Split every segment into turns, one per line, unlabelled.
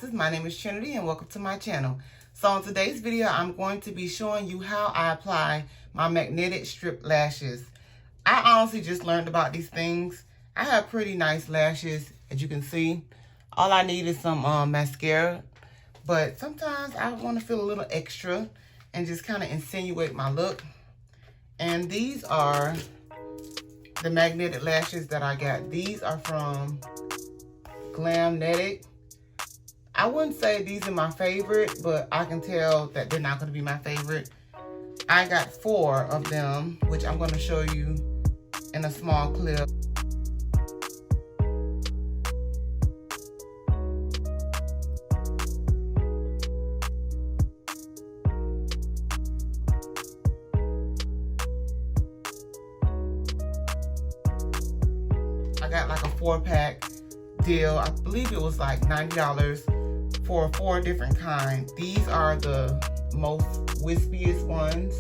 bosses, my name is Trinity and welcome to my channel. So in today's video, I'm going to be showing you how I apply my magnetic strip lashes. I honestly just learned about these things. I have pretty nice lashes, as you can see. All I need is some mascara, but sometimes I want to feel a little extra and just kind of insinuate my look. And these are the magnetic lashes that I got. These are from Glamnetic. I wouldn't say these are my favorite, but I can tell that they're not going to be my favorite. I got 4 of them, which I'm going to show you in a small clip. I got like a 4-pack deal. I believe it was like $90 for 4 different kinds. These are the most wispiest ones,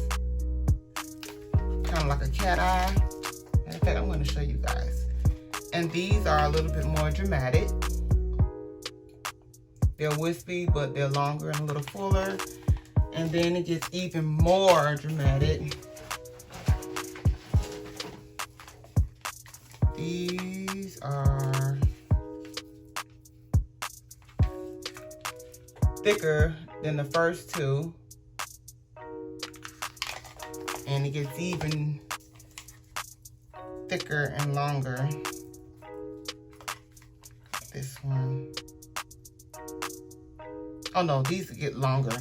kind of like a cat eye. In fact, I'm going to show you guys. And these are a little bit more dramatic. They're wispy, but they're longer and a little fuller. And then it gets even more dramatic. These are thicker than the first 2, and it gets even thicker and longer. This one, oh no, these get longer,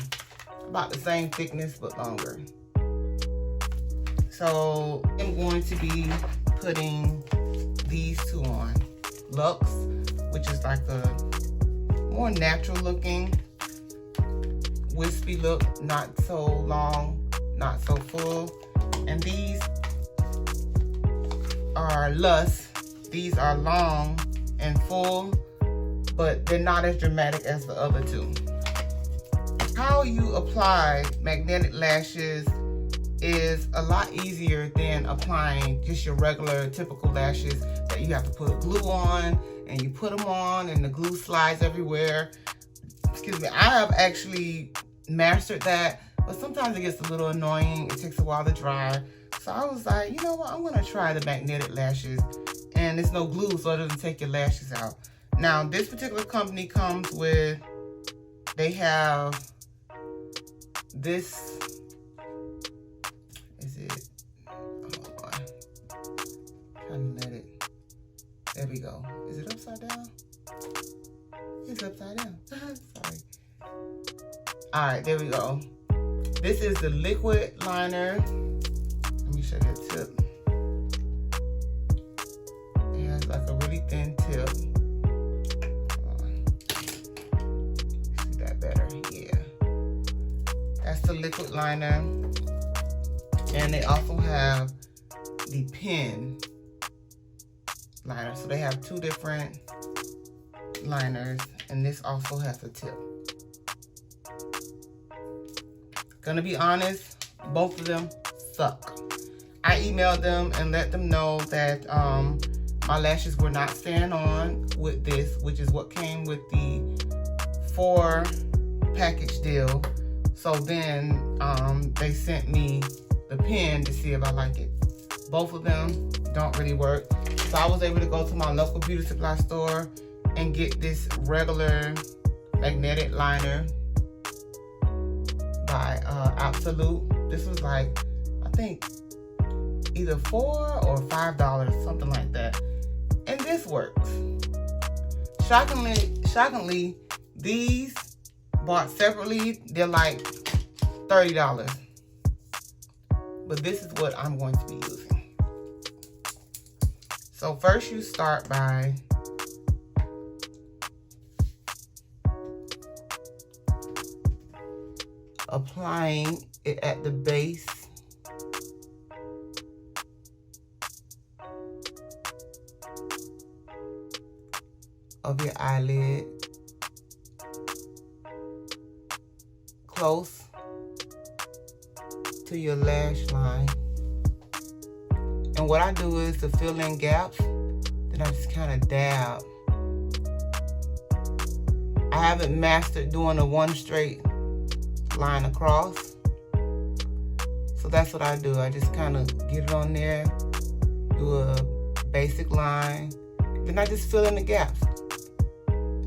about the same thickness but longer. So I'm going to be putting these 2 on. Lux, which is like a more natural looking wispy look, not so long, not so full. And these are Lust. These are long and full, but they're not as dramatic as the other 2. How you apply magnetic lashes is a lot easier than applying just your regular typical lashes that you have to put glue on, and you put them on and the glue slides everywhere. Excuse me, I have actually mastered that, but sometimes it gets a little annoying. It takes a while to dry. So I was like, you know what, I'm gonna try the magnetic lashes, and it's no glue, so it doesn't take your lashes out. Now this particular company comes with, they have this, is it, oh boy, trying to let it, there we go. Is it upside down? It's upside down. Sorry. All right, there we go. This is the liquid liner. Let me show you the tip. It has like a really thin tip. Hold on. See that better? Yeah. That's the liquid liner. And they also have the pen liner. So they have 2 different liners, and this also has a tip. Gonna be honest, both of them suck. I emailed them and let them know that my lashes were not staying on with this, which is what came with the 4 package deal. So then they sent me the pen to see if I like it. Both of them don't really work. So I was able to go to my local beauty supply store and get this regular magnetic liner by Absolute. This was like, I think either $4 or $5, something like that. And this works. Shockingly, these bought separately, they're like $30. But this is what I'm going to be using. So first you start by applying it at the base of your eyelid, close to your lash line. And what I do is to fill in gaps, then I just kind of dab. I I haven't mastered doing a one straight line across. So that's what I do. I just kind of get it on there, do a basic line, then I just fill in the gaps.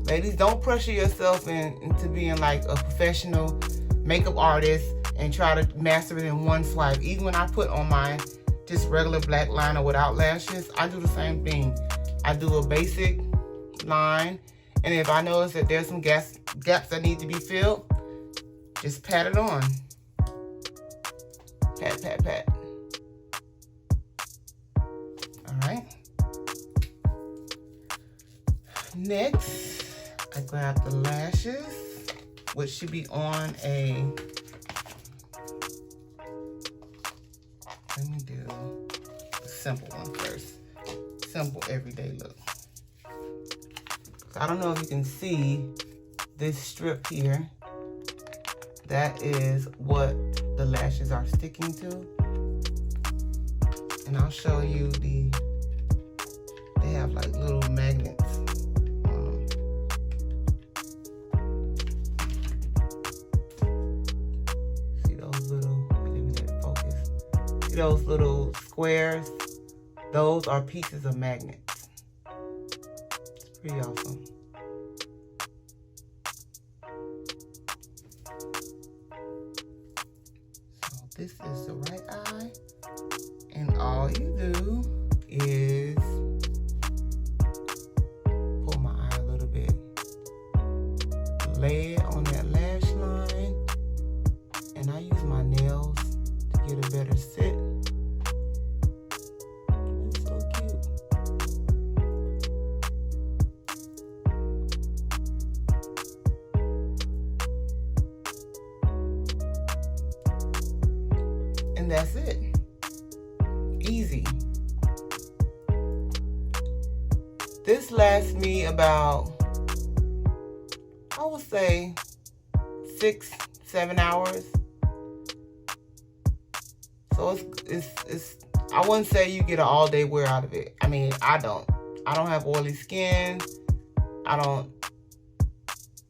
Ladies, don't pressure yourself into being like a professional makeup artist and try to master it in one swipe. Even when I put on my just regular black liner without lashes, I do the same thing. I do a basic line, and if I notice that there's some gaps that need to be filled, just pat it on. Pat, pat, pat. All right. Next, I grab the lashes, which should be on a, let me do a simple one first. Simple everyday look. So I don't know if you can see this strip here. That is what the lashes are sticking to. And I'll show you they have like little magnets. See those little, let me get it focused. See those little squares? Those are pieces of magnets. It's pretty awesome. This is the right eye, and all you do is pull my eye a little bit, lay it on that lash line, and I use my nails to get a better sit. It's so cute. And that's it. Easy. This lasts me about, I would say, 6-7 hours. So it's I wouldn't say you get an all-day wear out of it. I mean, I don't have oily skin. I don't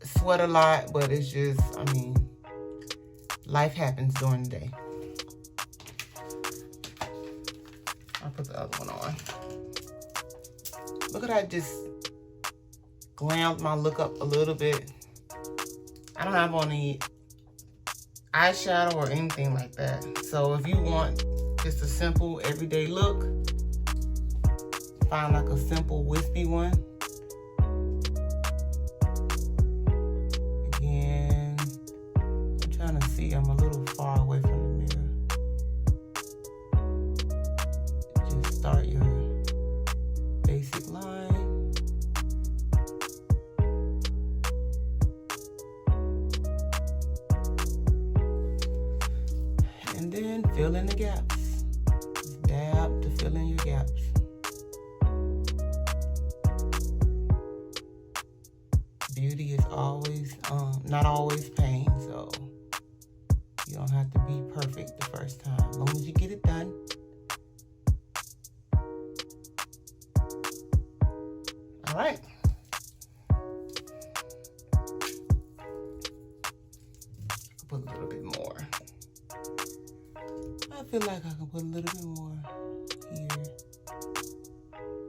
sweat a lot, but it's just, I mean, life happens during the day. I'll put the other one on. Look at I just glammed my look up a little bit. I don't have on any eyeshadow or anything like that. So if you want just a simple everyday look, find like a simple wispy one. Again, I'm trying to see, I'm a little far away from the mirror. Just start your basic line. And then fill in the gaps. Just dab to fill in your gaps. Beauty is always, not always pain, so you don't have to be perfect the first time. As long as you get it done. All right. I'll put a little bit more. I feel like I can put a little bit more here.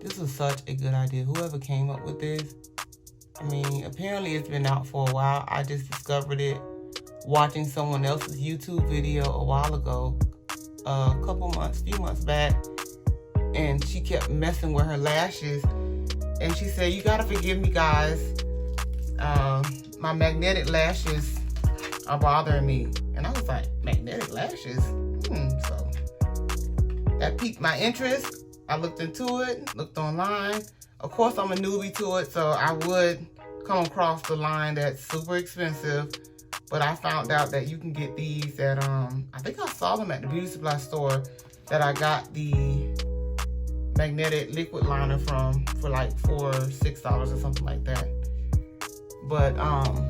This was such a good idea. Whoever came up with this, I mean, apparently it's been out for a while. I just discovered it watching someone else's YouTube video a while ago, a few months back, and she kept messing with her lashes. And she said, you gotta forgive me, guys. My magnetic lashes are bothering me. And I was like, magnetic lashes? So that piqued my interest. I looked into it, looked online. Of course, I'm a newbie to it, so I would come across the line that's super expensive. But I found out that you can get these at, I think I saw them at the beauty supply store that I got the magnetic liquid liner from for like $4 or $6 or something like that. But I'm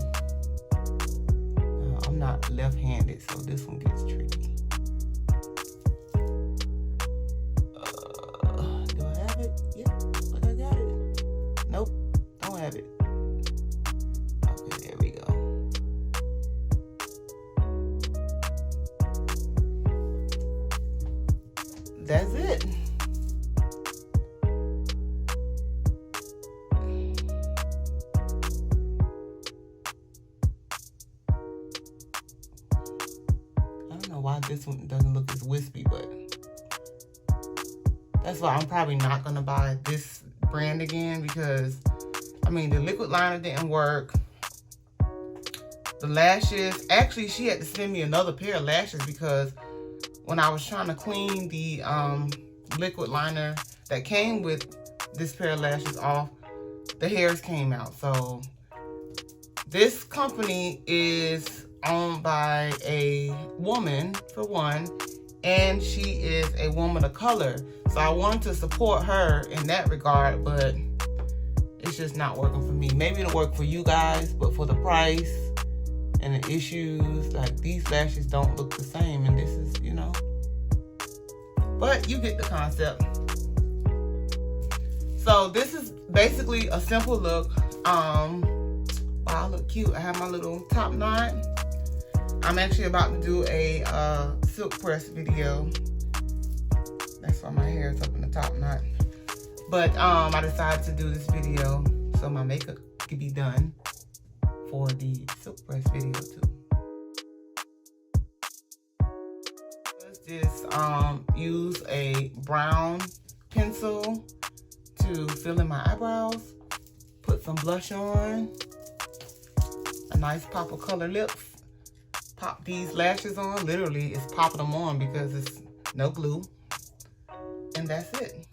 not left-handed, so this one gets tricky. Do I have it? Yeah, look, I got it. Nope, don't have it. Okay, that's it. I don't know why this one doesn't look as wispy, but that's why I'm probably not gonna buy this brand again, because I mean the liquid liner didn't work. The lashes, actually she had to send me another pair of lashes because when I was trying to clean the liquid liner that came with this pair of lashes off, the hairs came out. So this company is owned by a woman, for one, and she is a woman of color. So I wanted to support her in that regard, but it's just not working for me. Maybe it'll work for you guys, but for the price and the issues, like these lashes don't look the same, and this is, you know, but you get the concept. So this is basically a simple look. Wow, I look cute. I have my little top knot. I'm actually about to do a silk press video. That's why my hair is up in the top knot. But I decided to do this video so my makeup can be done for the silk press video too. Just use a brown pencil to fill in my eyebrows, put some blush on, a nice pop of color lips, pop these lashes on. Literally, it's popping them on because it's no glue, and that's it.